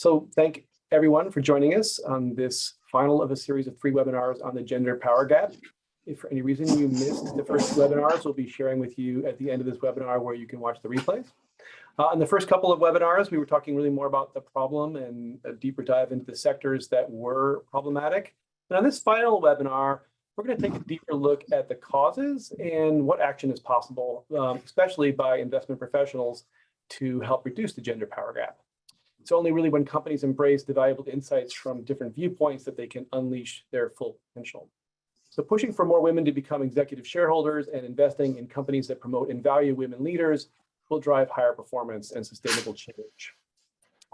So thank everyone for joining us on this final of a series of 3 webinars on the gender power gap. If for any reason you missed the first webinars, we'll be sharing with you at the end of this webinar where you can watch the replays. In the first couple of webinars, we were talking really more about the problem and a deeper dive into the sectors that were problematic. And on this final webinar, we're going to take a deeper look at the causes and what action is possible, especially by investment professionals, to help reduce the gender power gap. It's only really when companies embrace the valuable insights from different viewpoints that they can unleash their full potential. So pushing for more women to become executive shareholders and investing in companies that promote and value women leaders will drive higher performance and sustainable change.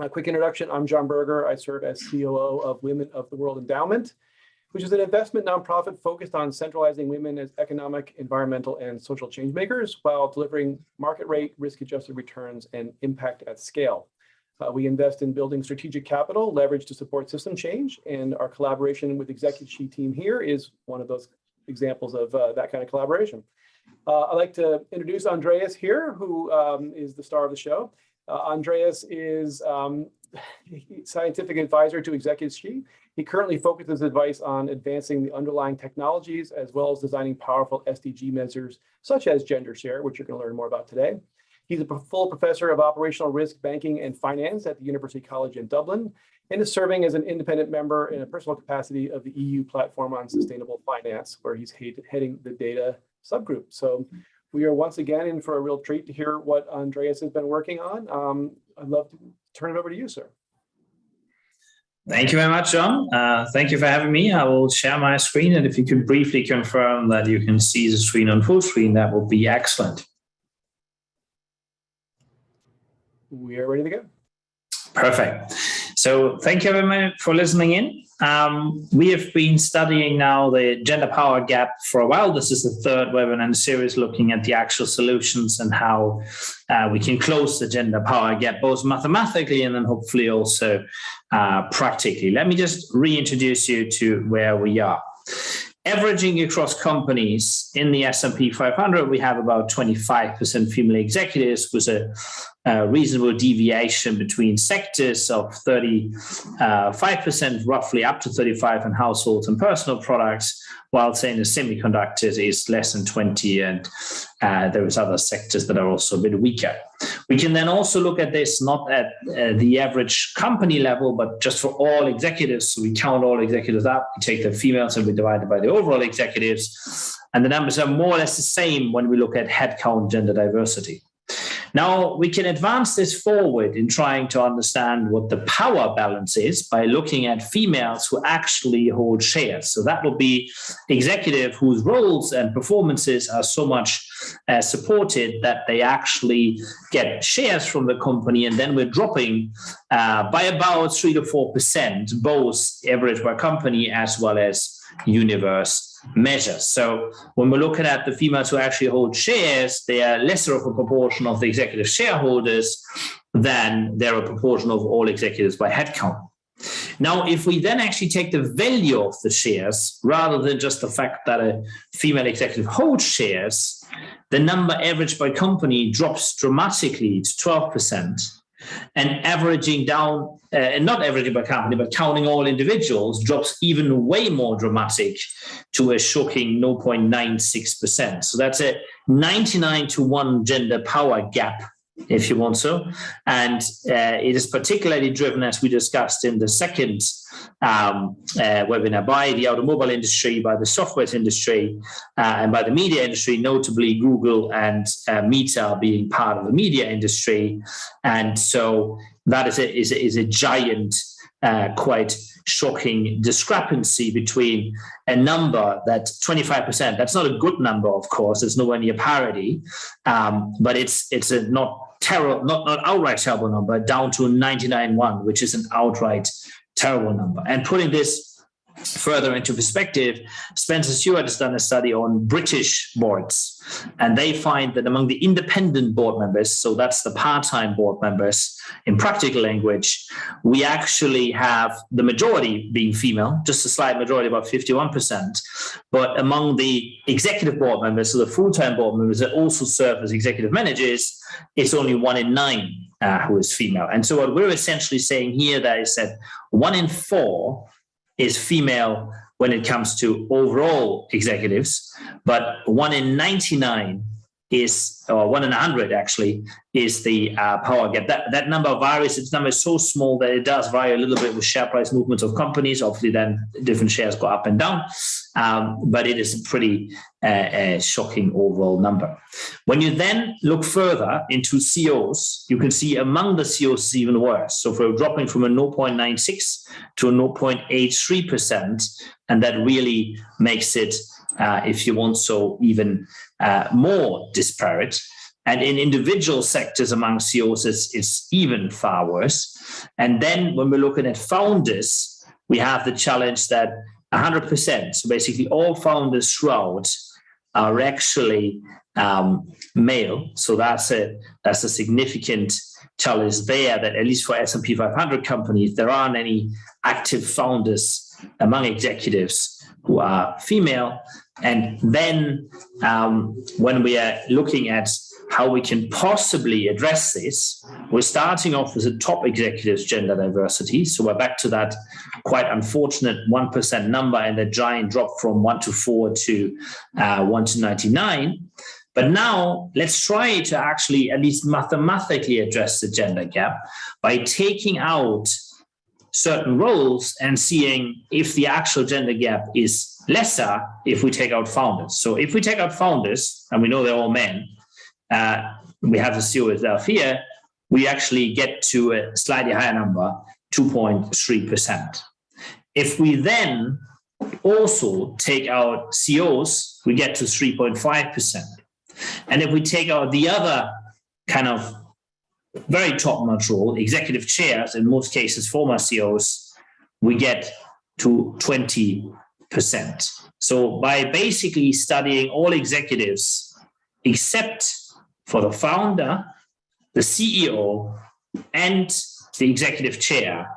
A quick introduction, I'm John Berger. I serve as COO of Women of the World Endowment, which is an investment nonprofit focused on centralizing women as economic, environmental, and social change makers while delivering market rate, risk-adjusted returns and impact at scale. We invest in building strategic capital, leverage to support system change, and our collaboration with ExecuShe team here is one of those examples of that kind of collaboration. I'd like to introduce Andreas here, who is the star of the show. Andreas is scientific advisor to ExecuShe. He currently focuses advice on advancing the underlying technologies as well as designing powerful SDG measures such as gender share, which you're going to learn more about today. He's a full professor of operational risk, banking, and finance at the University College in Dublin, and is serving as an independent member in a personal capacity of the EU platform on sustainable finance, where he's heading the data subgroup. So we are once again in for a real treat to hear what Andreas has been working on. I'd love to turn it over to you, sir. Thank you very much, John. Thank you for having me. I will share my screen, and if you could briefly confirm that you can see the screen on full screen, that would be excellent. We are ready to go. Perfect. So thank you very much for listening in. We have been studying now the gender power gap for a while. This is the third webinar in the series looking at the actual solutions and how we can close the gender power gap, both mathematically and then hopefully also practically. Let me just reintroduce you to where we are. Averaging across companies in the S&P 500, we have about 25% female executives with a reasonable deviation between sectors of 35%, roughly up to 35% in households and personal products, while saying the semiconductors is less than 20, and there is other sectors that are also a bit weaker. We can then also look at this not at the average company level, but just for all executives. So we count all executives up, we take the females and we divide it by the overall executives. And the numbers are more or less the same when we look at headcount gender diversity. Now, we can advance this forward in trying to understand what the power balance is by looking at females who actually hold shares. So that will be executive whose roles and performances are so much supported that they actually get shares from the company, and then we're dropping by about 3 to 4%, both average by company as well as universe measures. So when we're looking at the females who actually hold shares, they are lesser of a proportion of the executive shareholders than they're a proportion of all executives by headcount. Now, if we then actually take the value of the shares, rather than just the fact that a female executive holds shares, the number averaged by company drops dramatically to 12%. And averaging down, and not averaging by company, but counting all individuals, drops even way more dramatic to a shocking 0.96%. So that's a 99-to-1 gender power gap, if you want so. And it is particularly driven, as we discussed in the second webinar, by the automobile industry, by the software industry, and by the media industry, notably Google and Meta being part of the media industry. And so that is a giant, quite shocking discrepancy between a number that 25%, that's not a good number, of course, it's nowhere near parity, but it's a not outright terrible number, down to 99.1, which is an outright terrible number. And putting this further into perspective, Spencer Stewart has done a study on British boards, and they find that among the independent board members, so that's the part-time board members in practical language, we actually have the majority being female, just a slight majority, about 51%. But among the executive board members, so the full-time board members that also serve as executive managers, it's only 1 in 9. who is female. And so what we're essentially saying here that is that 1 in 4 is female when it comes to overall executives, but 1 in 99 is, or 1 in 100 actually, is the power gap. That number varies. Its number is so small that it does vary a little bit with share price movements of companies. Obviously, then different shares go up and down, but it is a pretty shocking overall number. When you then look further into CEOs, you can see among the CEOs it's even worse. So we're dropping from a 0.96 to a 0.83%, and that really makes it, if you want so, even more disparate. And in individual sectors among CEOs, it's even far worse. And then when we're looking at founders, we have the challenge that 100%, so basically all founders throughout are actually male. So that's a significant challenge there, that at least for S&P 500 companies, there aren't any active founders among executives who are female. And then when we are looking at how we can possibly address this, we're starting off with the top executives' gender diversity. So we're back to that quite unfortunate 1% number and the giant drop from 1 to 4 to 1 to 99. But now let's try to actually at least mathematically address the gender gap by taking out certain roles and seeing if the actual gender gap is lesser if we take out founders. So if we take out founders, and we know they're all men, we have the CEO itself here, we actually get to a slightly higher number, 2.3%. If we then also take out CEOs, we get to 3.5%. And if we take out the other kind of very top-notch role, executive chairs, in most cases former CEOs, we get to 20%. So by basically studying all executives except for the founder, the CEO, and the executive chair,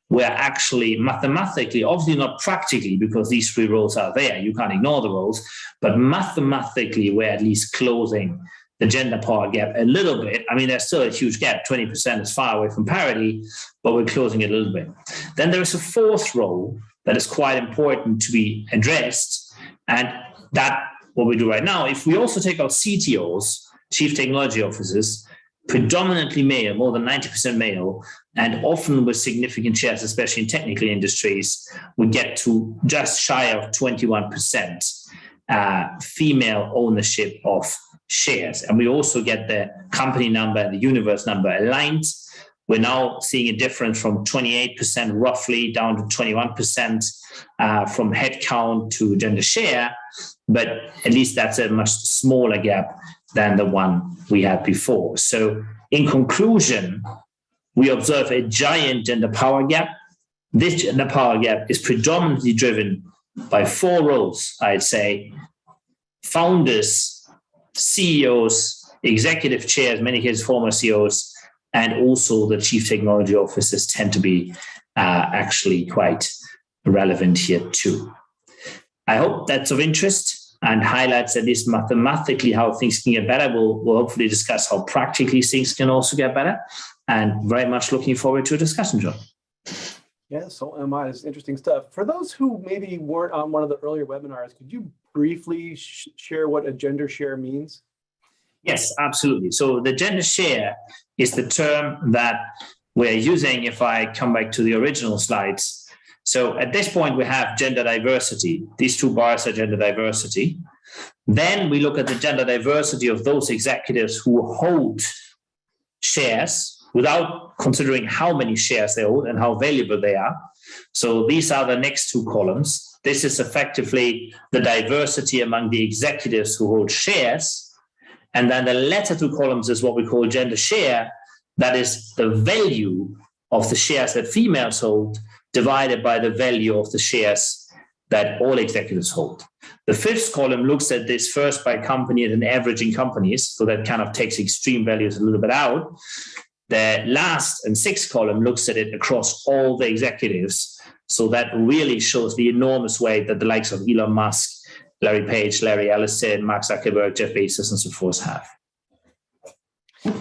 we're actually mathematically, obviously not practically, because these 3 roles are there, you can't ignore the roles, but mathematically we're at least closing the gender power gap a little bit. I mean, there's still a huge gap. 20% is far away from parity, but we're closing it a little bit. Then there is a 4th role that is quite important to be addressed. And that, what we do right now, if we also take out CTOs, Chief Technology Officers, predominantly male, more than 90% male, and often with significant shares, especially in technical industries, we get to just shy of 21% female ownership of shares. And we also get the company number and the universe number aligned. We're now seeing a difference from 28% roughly down to 21% from headcount to gender share, but at least that's a much smaller gap than the one we had before. So in conclusion, we observe a giant gender power gap. This gender power gap is predominantly driven by 4 roles, I'd say: founders, CEOs, executive chairs, many cases former CEOs, and also the chief technology officers tend to be actually quite relevant here too. I hope that's of interest and highlights at least mathematically how things can get better. We'll hopefully discuss how practically things can also get better, and very much looking forward to a discussion, John. Yeah, so am I. It's interesting stuff. For those who maybe weren't on one of the earlier webinars, could you briefly share what a gender share means? Yes, absolutely. So the gender share is the term that we're using if I come back to the original slides. So at this point, we have gender diversity. These 2 bars are gender diversity. Then we look at the gender diversity of those executives who hold shares without considering how many shares they hold and how valuable they are. So these are the next 2 columns. This is effectively the diversity among the executives who hold shares. And then the latter 2 columns is what we call gender share. That is the value of the shares that females hold divided by the value of the shares that all executives hold. The 5th column looks at this first by company and an average in companies. So that kind of takes extreme values a little bit out. The last and 6th column looks at it across all the executives. So that really shows the enormous weight that the likes of Elon Musk, Larry Page, Larry Ellison, Mark Zuckerberg, Jeff Bezos, and so forth have.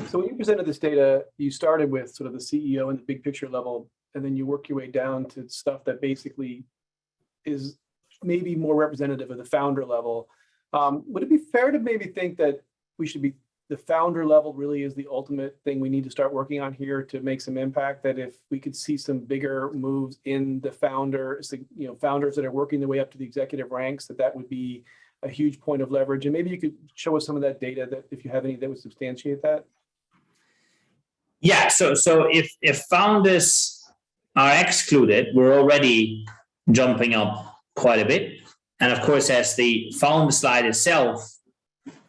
So when you presented this data, you started with sort of the CEO and the big picture level, and then you work your way down to stuff that basically is maybe more representative of the founder level. Would it be fair to maybe think that the founder level really is the ultimate thing we need to start working on here to make some impact? That if we could see some bigger moves in the founders that are working their way up to the executive ranks, that would be a huge point of leverage. And maybe you could show us some of that data, that if you have any that would substantiate that. Yeah, so if founders are excluded, we're already jumping up quite a bit. And of course, as the founder slide itself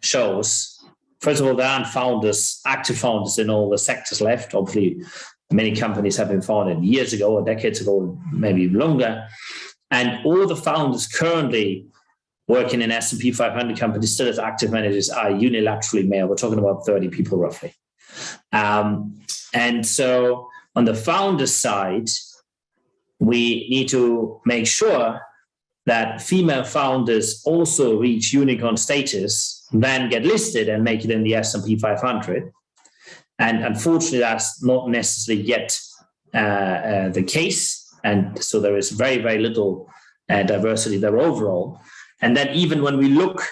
shows, first of all, there aren't active founders in all the sectors left. Obviously, many companies have been founded years ago or decades ago, maybe longer. And all the founders currently working in S&P 500 companies still as active managers are unilaterally male. We're talking about 30 people roughly. And so on the founder side, we need to make sure that female founders also reach unicorn status, then get listed and make it in the S&P 500. And unfortunately, that's not necessarily yet the case. And so there is very, very little diversity there overall. And then even when we look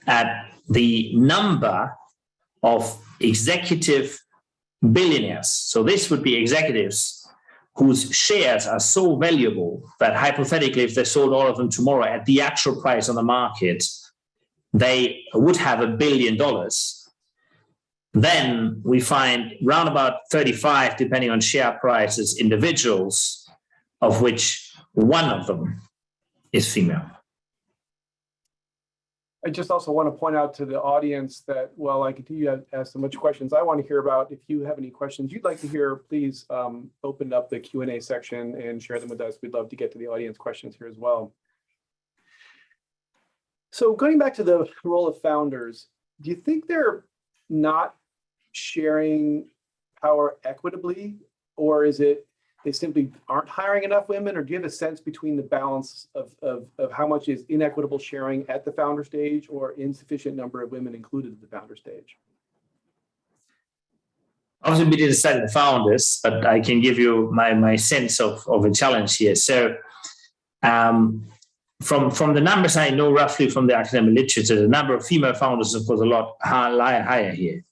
at the number of executive billionaires, so this would be executives whose shares are so valuable that hypothetically, if they sold all of them tomorrow at the actual price on the market, they would have $1 billion. Then we find round about 35, depending on share prices, individuals, of which one of them is female. I just also want to point out to the audience that while I continue to ask so much questions I want to hear about, if you have any questions you'd like to hear, please open up the Q&A section and share them with us. We'd love to get to the audience questions here as well. So going back to the role of founders, do you think they're not sharing power equitably, or is it they simply aren't hiring enough women, or do you have a sense between the balance of how much is inequitable sharing at the founder stage or insufficient number of women included at the founder stage? Obviously, we didn't study the founders, but I can give you my sense of a challenge here. So from the numbers I know roughly from the academic literature, the number of female founders is, of course, a lot higher here.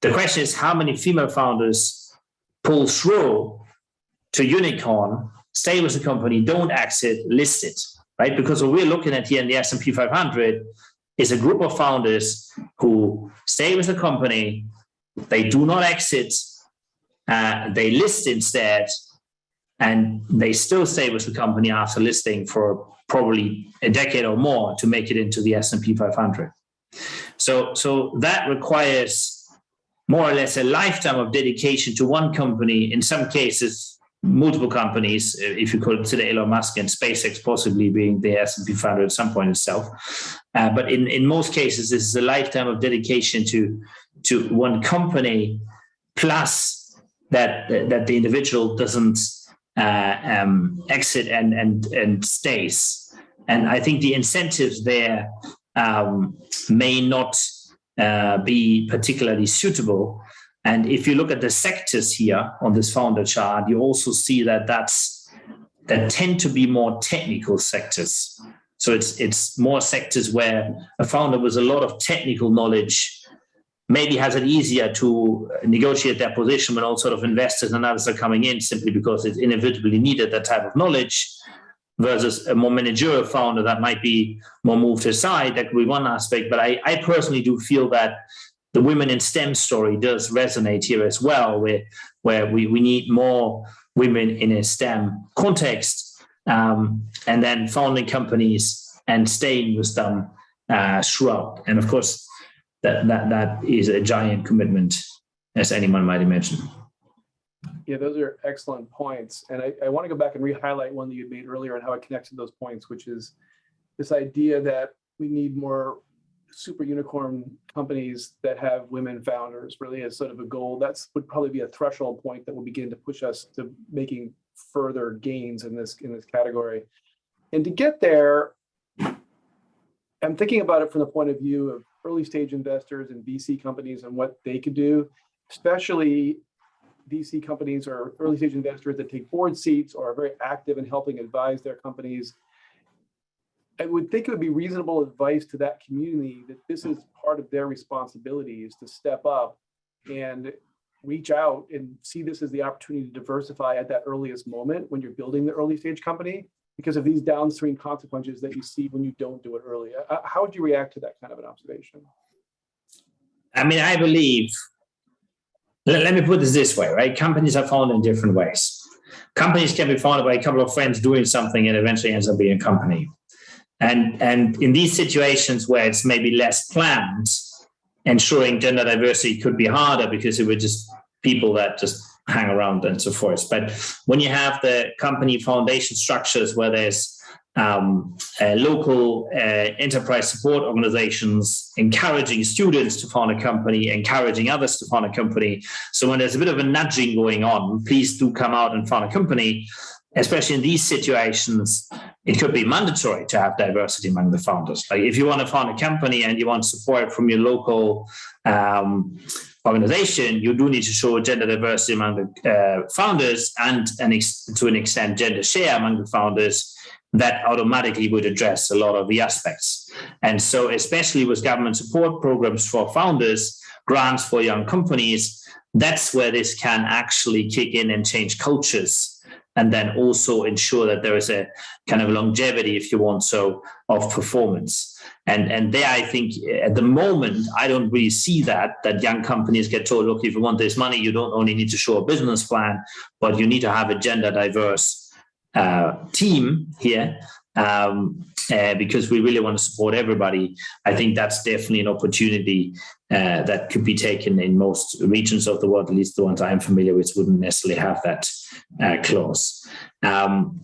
The question is how many female founders pull through to unicorn, stay with the company, don't exit, list it, right? Because what we're looking at here in the S&P 500 is a group of founders who stay with the company, they do not exit, they list instead, and they still stay with the company after listing for probably a decade or more to make it into the S&P 500. So that requires more or less a lifetime of dedication to one company, in some cases, multiple companies, if you consider Elon Musk and SpaceX possibly being the S&P 500 at some point itself. But in most cases, this is a lifetime of dedication to one company, plus that the individual doesn't exit and stays. And I think the incentives there may not be particularly suitable. And if you look at the sectors here on this founder chart, you also see that tend to be more technical sectors. So it's more sectors where a founder with a lot of technical knowledge maybe has it easier to negotiate their position when all sort of investors and others are coming in, simply because it's inevitably needed that type of knowledge, versus a more managerial founder that might be more moved aside. That could be one aspect. But I personally do feel that the women in STEM story does resonate here as well, where we need more women in a STEM context, and then founding companies and staying with them throughout. And of course, that is a giant commitment, as anyone might imagine. Yeah, those are excellent points. And I want to go back and re-highlight one that you made earlier and how it connects to those points, which is this idea that we need more super unicorn companies that have women founders, really as sort of a goal. That's would probably be a threshold point that will begin to push us to making further gains in this category. And to get there, I'm thinking about it from the point of view of early stage investors and VC companies and what they could do. especially VC companies or early stage investors that take board seats or are very active in helping advise their companies. I would think it would be reasonable advice to that community that this is part of their responsibilities to step up and reach out and see this as the opportunity to diversify at that earliest moment when you're building the early stage company, because of these downstream consequences that you see when you don't do it early. How would you react to that kind of an observation? I mean, I believe, let me put this way, right? Companies are founded in different ways. Companies can be founded by a couple of friends doing something and eventually ends up being a company. And in these situations where it's maybe less planned, ensuring gender diversity could be harder because it were just people that just hang around and so forth. But when you have the company foundation structures where there's local enterprise support organizations encouraging students to found a company, encouraging others to found a company. So when there's a bit of a nudging going on, please do come out and found a company. Especially in these situations, it could be mandatory to have diversity among the founders. Like if you want to found a company and you want support from your local organization, you do need to show gender diversity among the founders and to an extent gender share among the founders. That automatically would address a lot of the aspects. And so especially with government support programs for founders, grants for young companies, that's where this can actually kick in and change cultures. And then also ensure that there is a kind of longevity, if you want so, of performance. And there, I think at the moment, I don't really see that young companies get told, look, if you want this money, you don't only need to show a business plan, but you need to have a gender diverse team here because we really want to support everybody. I think that's definitely an opportunity that could be taken in most regions of the world, at least the ones I'm familiar with wouldn't necessarily have that clause. And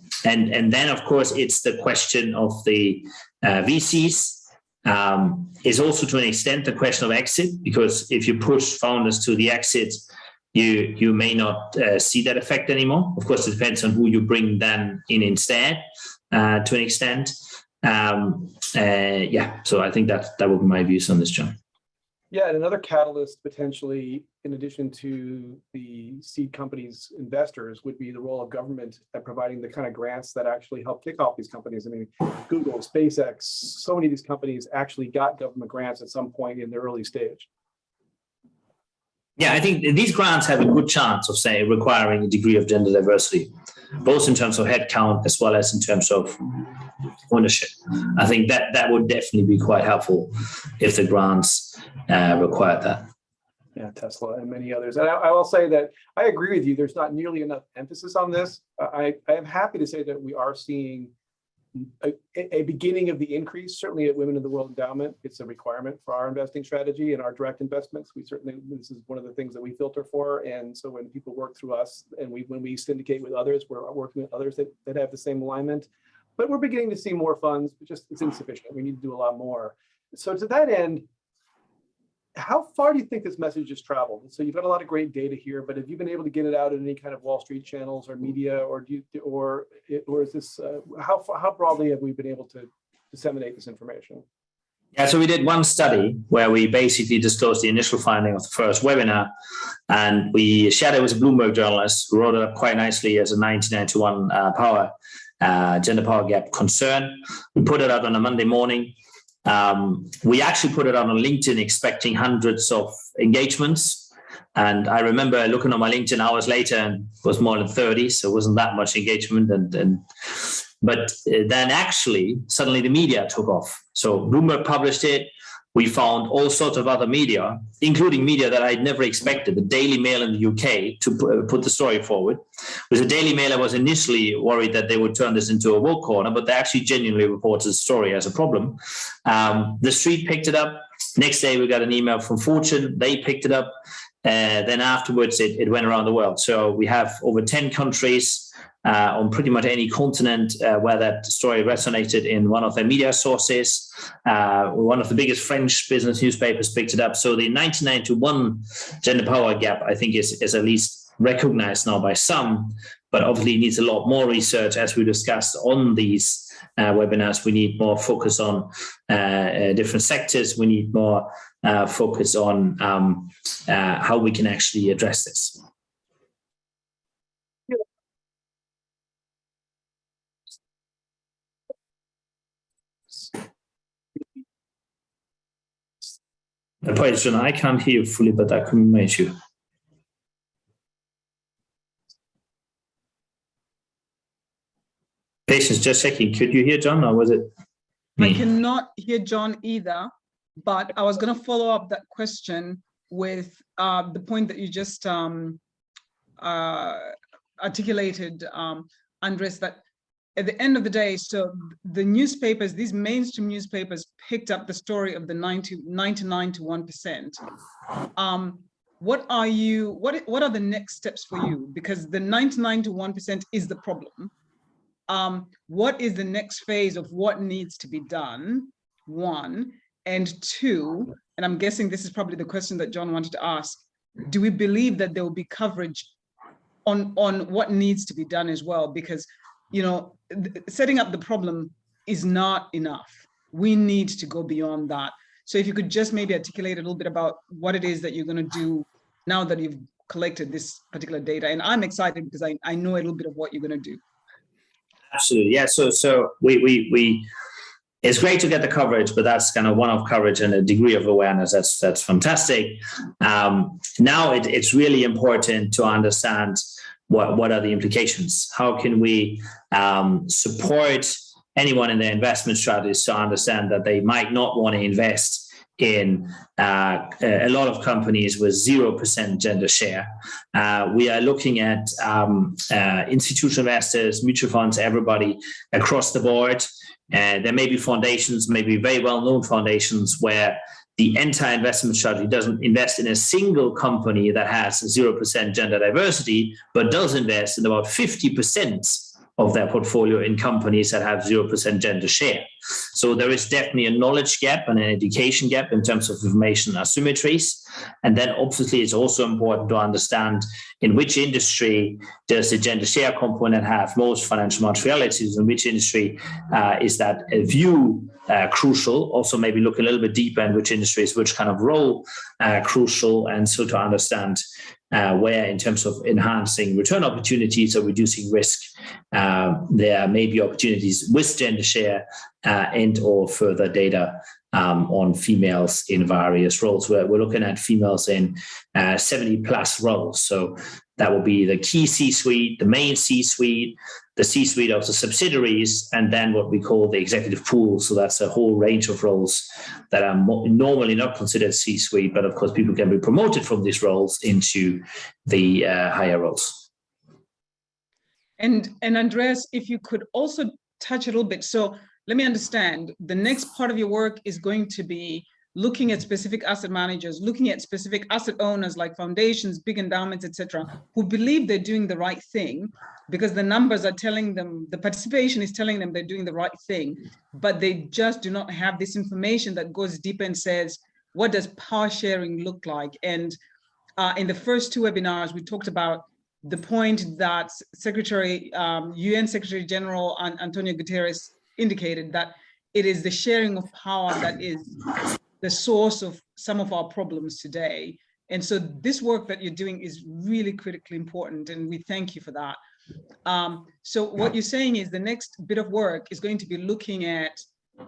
then, of course, it's the question of the VCs. Is also to an extent the question of exit, because if you push founders to the exit, you may not see that effect anymore. Of course, it depends on who you bring then in instead, to an extent. So I think that would be my views on this, John. Yeah, and another catalyst potentially, in addition to the seed companies' investors, would be the role of government at providing the kind of grants that actually help kick off these companies. I mean, Google, SpaceX, so many of these companies actually got government grants at some point in the early stage. Yeah, I think these grants have a good chance of, say, requiring a degree of gender diversity, both in terms of headcount as well as in terms of ownership. I think that would definitely be quite helpful if the grants required that. Yeah, Tesla and many others. And I will say that I agree with you. There's not nearly enough emphasis on this. I am happy to say that we are seeing a beginning of the increase, certainly at Women in the World Endowment. It's a requirement for our investing strategy and our direct investments. This is one of the things that we filter for. And so when people work through us and when we syndicate with others, we're working with others that have the same alignment. But we're beginning to see more funds, but just it's insufficient. We need to do a lot more. So to that end, how far do you think this message has traveled? So you've got a lot of great data here, but have you been able to get it out in any kind of Wall Street channels or media, or is this how broadly have we been able to disseminate this information? Yeah, so we did one study where we basically disclosed the initial finding of the first webinar, and we shared it with a Bloomberg journalist who wrote it up quite nicely as a 1991 gender power gap concern. We put it out on a Monday morning. We actually put it out on LinkedIn expecting hundreds of engagements. And I remember looking on my LinkedIn hours later and it was more than 30, so it wasn't that much engagement. But then actually, suddenly the media took off. So Bloomberg published it. We found all sorts of other media, including media that I'd never expected. The Daily Mail in the UK to put the story forward. With the Daily Mail, I was initially worried that they would turn this into a woke corner, but they actually genuinely reported the story as a problem. The Street picked it up. Next day, we got an email from Fortune. They picked it up. Then afterwards, it went around the world. So we have over 10 countries on pretty much any continent where that story resonated in one of their media sources. One of the biggest French business newspapers picked it up. So the 1991 gender power gap, I think, is at least recognized now by some, but obviously needs a lot more research, as we discussed on these webinars. We need more focus on different sectors. We need more focus on how we can actually address this. Apologies, John, I can't hear you fully, but I can make you. Patience, just checking. Could you hear John, or was it me? I cannot hear John either, but I was going to follow up that question with the point that you just articulated, Andreas, that at the end of the day, so the newspapers, these mainstream newspapers picked up the story of the 99 to 1%. What are the next steps for you? Because the 99 to 1% is the problem. What is the next phase of what needs to be done? One, and two, and I'm guessing this is probably the question that John wanted to ask, do we believe that there will be coverage on what needs to be done as well? Because, you know, setting up the problem is not enough. We need to go beyond that. So if you could just maybe articulate a little bit about what it is that you're going to do now that you've collected this particular data. And I'm excited because I know a little bit of what you're going to do. Absolutely, yeah. So we it's great to get the coverage, but that's kind of one-off coverage and a degree of awareness. That's fantastic. Now it's really important to understand what are the implications. How can we support anyone in their investment strategies to understand that they might not want to invest in a lot of companies with 0% gender share. We are looking at institutional investors, mutual funds, everybody across the board. There may be foundations, maybe very well-known foundations, where the entire investment strategy doesn't invest in a single company that has 0% gender diversity, but does invest in about 50% of their portfolio in companies that have 0% gender share. So there is definitely a knowledge gap and an education gap in terms of information asymmetries. And then obviously it's also important to understand in which industry does the gender share component have most financial materialities, in which industry is that view crucial. Also maybe look a little bit deeper in which industries, which kind of role crucial, and so to understand where in terms of enhancing return opportunities or reducing risk, there may be opportunities with gender share and or further data on females in various roles. We're looking at females in 70 plus roles. So that will be the key C-suite, the main C-suite, the C-suite of the subsidiaries, and then what we call the executive pool. So that's a whole range of roles that are normally not considered C-suite, but of course people can be promoted from these roles into the higher roles. And Andreas, if you could also touch a little bit. So let me understand, the next part of your work is going to be looking at specific asset managers, looking at specific asset owners like foundations, big endowments, etc., who believe they're doing the right thing because the numbers are telling them, the participation is telling them they're doing the right thing, but they just do not have this information that goes deeper and says, what does power sharing look like? And in the first two webinars, we talked about the point that UN Secretary General Antonio Guterres indicated, that it is the sharing of power that is the source of some of our problems today. And so this work that you're doing is really critically important, and we thank you for that. So what you're saying is the next bit of work is going to be looking at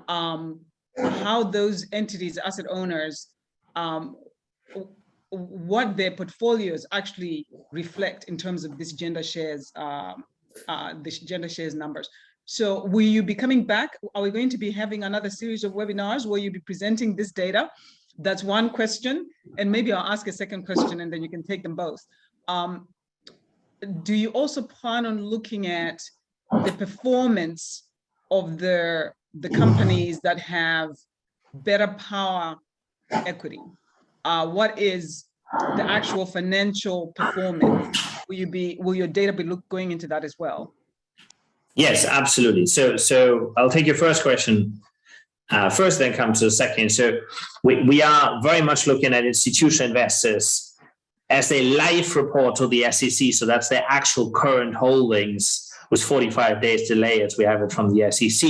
how those entities, asset owners, what their portfolios actually reflect in terms of this gender shares, numbers. So will you be coming back? Are we going to be having another series of webinars where you'll be presenting this data? That's one question. And maybe I'll ask a second question and then you can take them both. Do you also plan on looking at the performance of the companies that have better power equity? What is the actual financial performance? Will your data be going into that as well? Yes, absolutely. So I'll take your first question first, then come to the second. So we are very much looking at institutional investors as they live report to the SEC, so that's their actual current holdings, with 45 days delay as we have it from the SEC,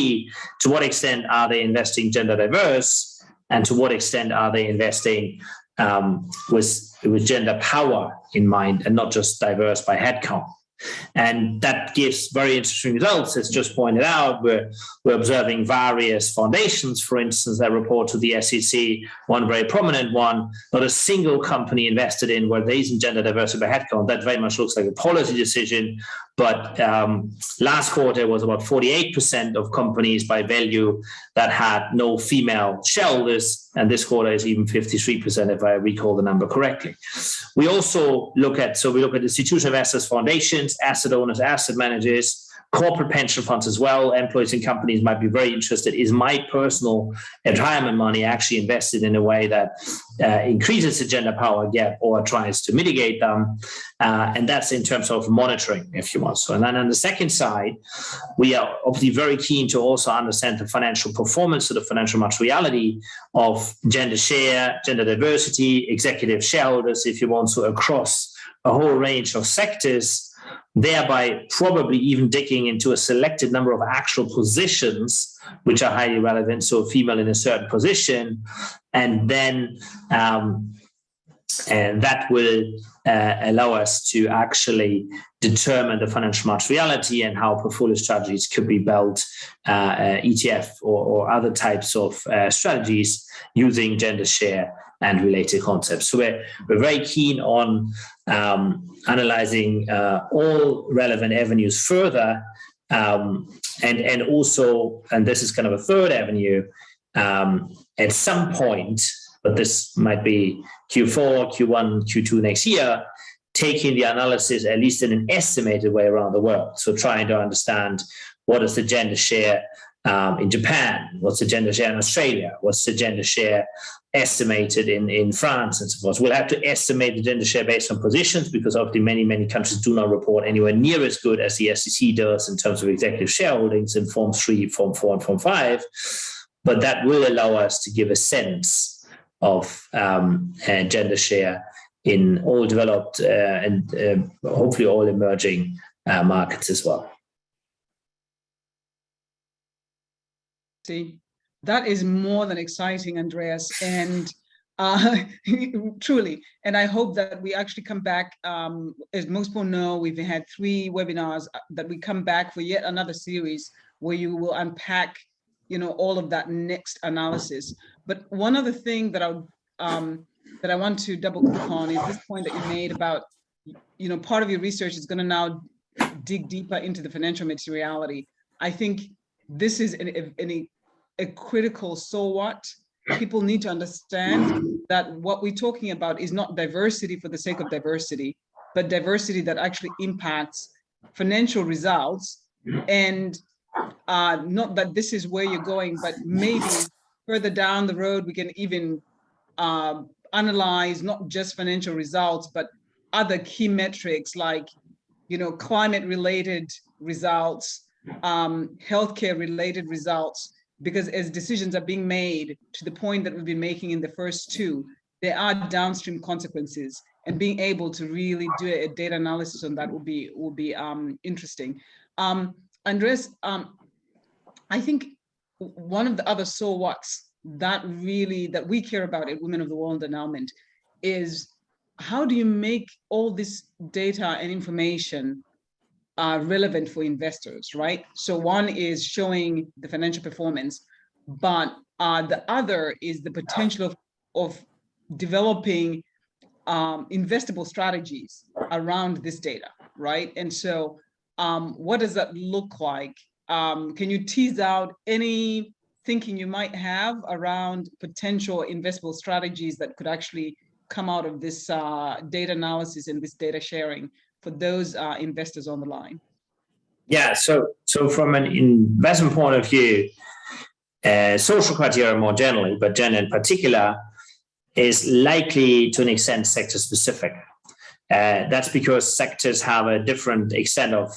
to what extent are they investing gender diverse, and to what extent are they investing with gender power in mind and not just diverse by headcount. And that gives very interesting results. As just pointed out, we're observing various foundations, for instance, that report to the SEC, one very prominent one, not a single company invested in where there isn't gender diversity by headcount. That very much looks like a policy decision. But last quarter was about 48% of companies by value that had no female shareholders, and this quarter is even 53%, if I recall the number correctly. We also look at institutional investors, foundations, asset owners, asset managers, corporate pension funds as well. Employees in companies might be very interested. Is my personal retirement money actually invested in a way that increases the gender power gap or tries to mitigate them? And that's in terms of monitoring, if you want. So, and then on the second side, we are obviously very keen to also understand the financial performance or the financial materiality of gender share, gender diversity, executive shareholders, if you want, so across a whole range of sectors, thereby probably even digging into a selected number of actual positions which are highly relevant, so a female in a certain position, and then and that will allow us to actually determine the financial materiality and how portfolio strategies could be built, ETF or other types of strategies using gender share and related concepts. So we're very keen on analyzing all relevant avenues further, and also, and this is kind of a third avenue, at some point, but this might be Q4, Q1, Q2 next year, taking the analysis at least in an estimated way around the world. So trying to understand what is the gender share in Japan, what's the gender share in Australia, what's the gender share estimated in France, and so forth. We'll have to estimate the gender share based on positions, because obviously many countries do not report anywhere near as good as the SEC does in terms of executive shareholdings in Form 3, Form 4, and Form 5. But that will allow us to give a sense of gender share in all developed and hopefully all emerging markets as well. See, that is more than exciting, Andreas, and truly. And I hope that we actually come back. As most people know, we've had 3 webinars that we come back for yet another series where you will unpack, all of that next analysis. But one other thing that I want to double click on is this point that you made about, part of your research is going to now dig deeper into the financial materiality. I think this is a critical so what. People need to understand that what we're talking about is not diversity for the sake of diversity, but diversity that actually impacts financial results. And not that this is where you're going, but maybe further down the road, we can even analyze not just financial results, but other key metrics like, climate-related results, healthcare-related results, because as decisions are being made to the point that we've been making in the first 2, there are downstream consequences, and being able to really do a data analysis on that will be interesting. Andreas, I think one of the other so what's that we care about at Women of the World Endowment is how do you make all this data and information relevant for investors, right? So one is showing the financial performance, but the other is the potential of developing investable strategies around this data, right? And so what does that look like? Can you tease out any thinking you might have around potential investable strategies that could actually come out of this data analysis and this data sharing for those investors on the line? Yeah, so from an investment point of view, social criteria more generally, but gender in particular, is likely to an extent sector specific. That's because sectors have a different extent of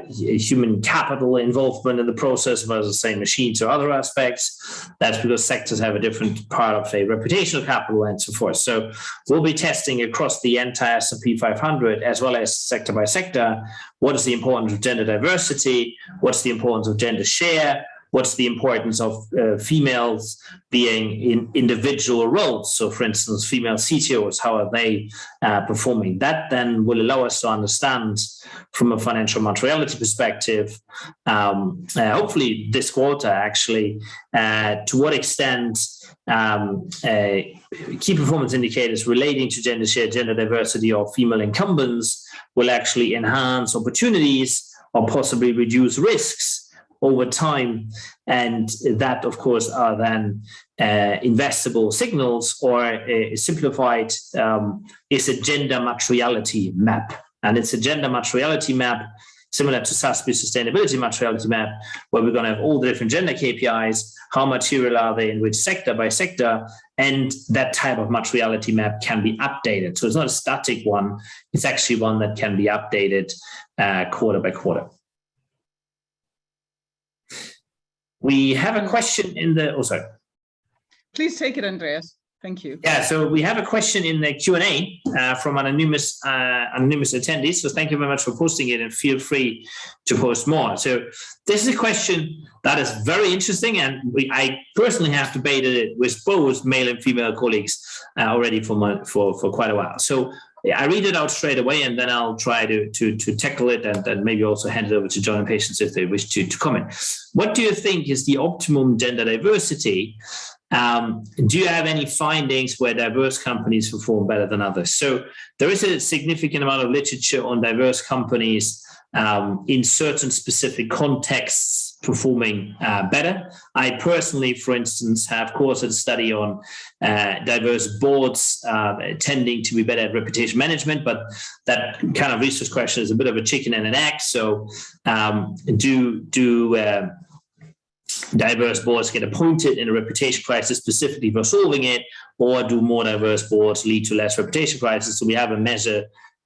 human capital involvement in the process versus, say, machines or other aspects. That's because sectors have a different part of, say, reputational capital and so forth. So we'll be testing across the entire S&P 500 as well as sector by sector. What is the importance of gender diversity? What's the importance of gender share? What's the importance of females being in individual roles? So, for instance, female CTOs, how are they performing? That then will allow us to understand from a financial materiality perspective, hopefully this quarter actually, to what extent key performance indicators relating to gender share, gender diversity, or female incumbents will actually enhance opportunities or possibly reduce risks over time, and that, of course, are then investable signals, or simplified is a gender materiality map. And it's a gender materiality map similar to SASB sustainability materiality map, where we're going to have all the different gender KPIs, how material are they in which sector by sector, and that type of materiality map can be updated. So it's not a static one, it's actually one that can be updated quarter by quarter. We have a question in the, Please take it, Andreas. Thank you. Yeah, so we have a question in the Q&A from anonymous attendees. So thank you very much for posting it, and feel free to post more. So this is a question that is very interesting, and I personally have debated it with both male and female colleagues already for quite a while. So I read it out straight away, and then I'll try to tackle it, and maybe also hand it over to John and patients if they wish to comment. What do you think is the optimum gender diversity? Do you have any findings where diverse companies perform better than others? So there is a significant amount of literature on diverse companies in certain specific contexts performing better. I personally, for instance, have courted a study on diverse boards tending to be better at reputation management, but that kind of research question is a bit of a chicken and an egg. So do diverse boards get appointed in a reputation crisis specifically for solving it, or do more diverse boards lead to less reputation crisis? So we have a measure.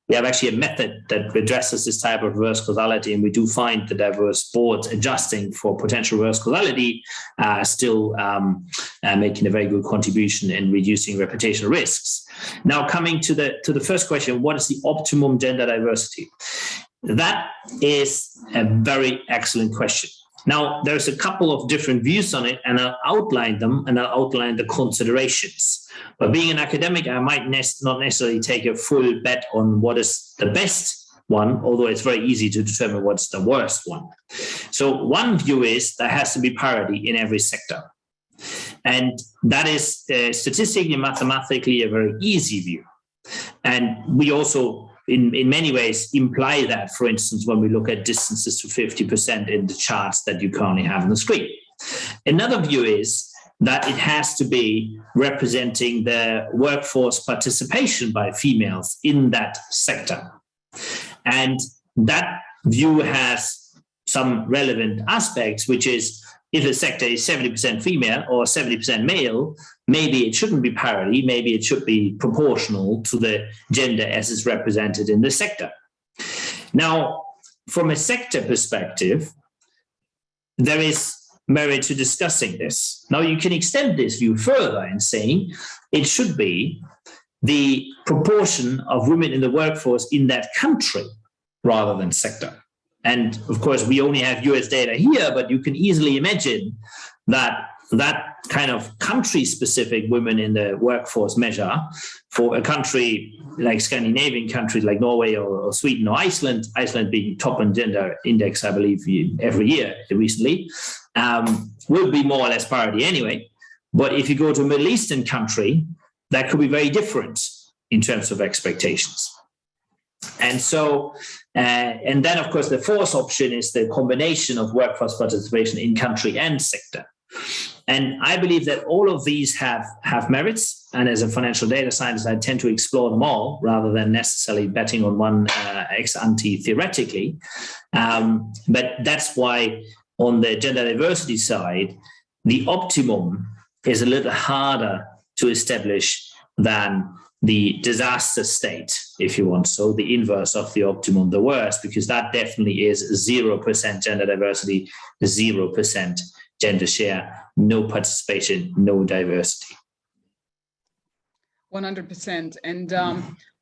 We have actually a method that addresses this type of reverse causality, and we do find the diverse boards adjusting for potential reverse causality, still making a very good contribution in reducing reputational risks. Now, coming to the first question, what is the optimum gender diversity? That is a very excellent question. Now, there's a couple of different views on it, and I'll outline them, and I'll outline the considerations. But being an academic, I might not necessarily take a full bet on what is the best one, although it's very easy to determine what's the worst one. So one view is there has to be parity in every sector. And that is statistically and mathematically a very easy view. And we also, in many ways, imply that, for instance, when we look at distances to 50% in the charts that you currently have on the screen. Another view is that it has to be representing the workforce participation by females in that sector. And that view has some relevant aspects, which is if a sector is 70% female or 70% male, maybe it shouldn't be parity, maybe it should be proportional to the gender as is represented in the sector. Now, from a sector perspective, there is merit to discussing this. Now, you can extend this view further in saying it should be the proportion of women in the workforce in that country rather than sector. And of course, we only have US data here, but you can easily imagine that that kind of country-specific women in the workforce measure for a country like Scandinavian countries like Norway or Sweden or Iceland being top in gender index, I believe, every year recently, will be more or less parity anyway. But if you go to a Middle Eastern country, that could be very different in terms of expectations. And so, and then, of course, the fourth option is the combination of workforce participation in country and sector. And I believe that all of these have merits. And as a financial data scientist, I tend to explore them all rather than necessarily betting on one ex ante theoretically. But that's why on the gender diversity side, the optimum is a little harder to establish than the disaster state. if you want. So the inverse of the optimum, the worst, because that definitely is 0% gender diversity, 0% gender share, no participation, no diversity. 100%. And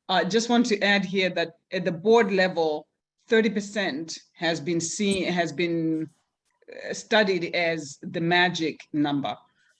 I just want to add here that at the board level, 30% has been studied as the magic number.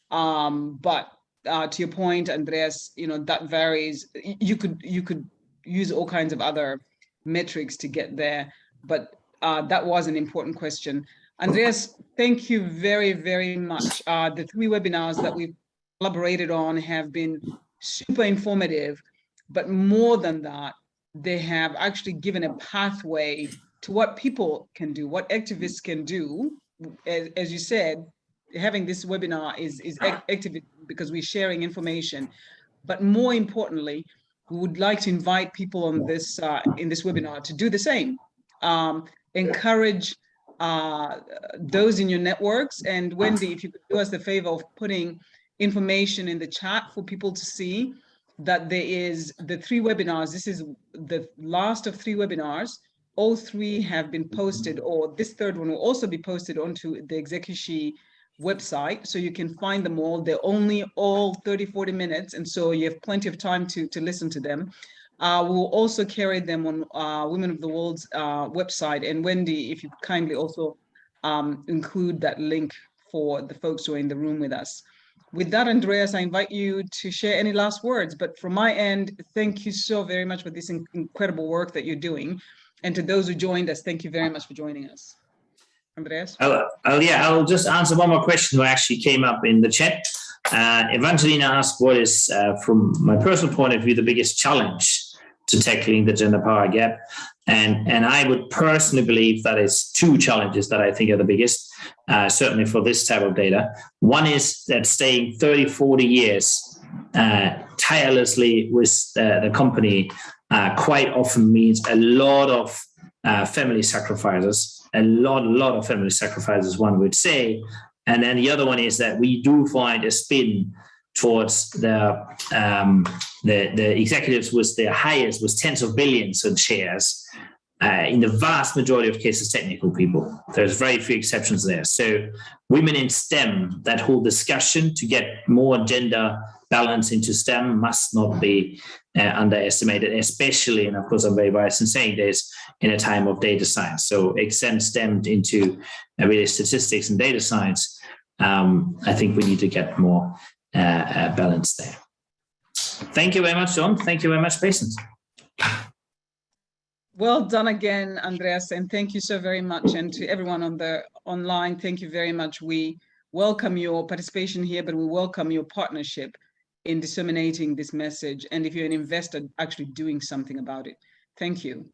But to your point, Andreas, that varies. You could use all kinds of other metrics to get there, but that was an important question. Andreas, thank you very, very much. The 3 webinars that we've collaborated on have been super informative, but more than that, they have actually given a pathway to what people can do, what activists can do. As you said, having this webinar is active because we're sharing information, but more importantly, we would like to invite people on this in this webinar to do the same. Encourage those in your networks. And Wendy, if you could do us the favor of putting information in the chat for people to see that there is the 3 webinars. This is the last of 3 webinars. All 3 have been posted, or this 3rd one will also be posted onto the ExecuShe website, so you can find them all. They're only all 30-40 minutes, and so you have plenty of time to listen to them. We'll also carry them on Women of the World's website. And Wendy, if you kindly also include that link for the folks who are in the room with us. With that, Andreas, I invite you to share any last words. But from my end, thank you so very much for this incredible work that you're doing. And to those who joined us, thank you very much for joining us. Andreas? I'll just answer one more question who actually came up in the chat. Evangelina asked, what is, from my personal point of view, the biggest challenge to tackling the gender power gap? And I would personally believe that it's 2 challenges that I think are the biggest, certainly for this type of data. One is that staying 30, 40 years tirelessly with the company quite often means a lot of family sacrifices, a lot of family sacrifices, one would say. And then the other one is that we do find a spin towards the executives with their highest, with tens of billions of shares. In the vast majority of cases, technical people. There's very few exceptions there. So women in STEM, that whole discussion to get more gender balance into STEM must not be underestimated, especially, and of course I'm very biased in saying this, in a time of data science. So extend STEM into really statistics and data science. I think we need to get more balance there. Thank you very much, John. Thank you very much, patience. Well done again, Andreas, and thank you so very much. And to everyone on the online, thank you very much. We welcome your participation here, but we welcome your partnership in disseminating this message. And if you're an investor, actually doing something about it. Thank you.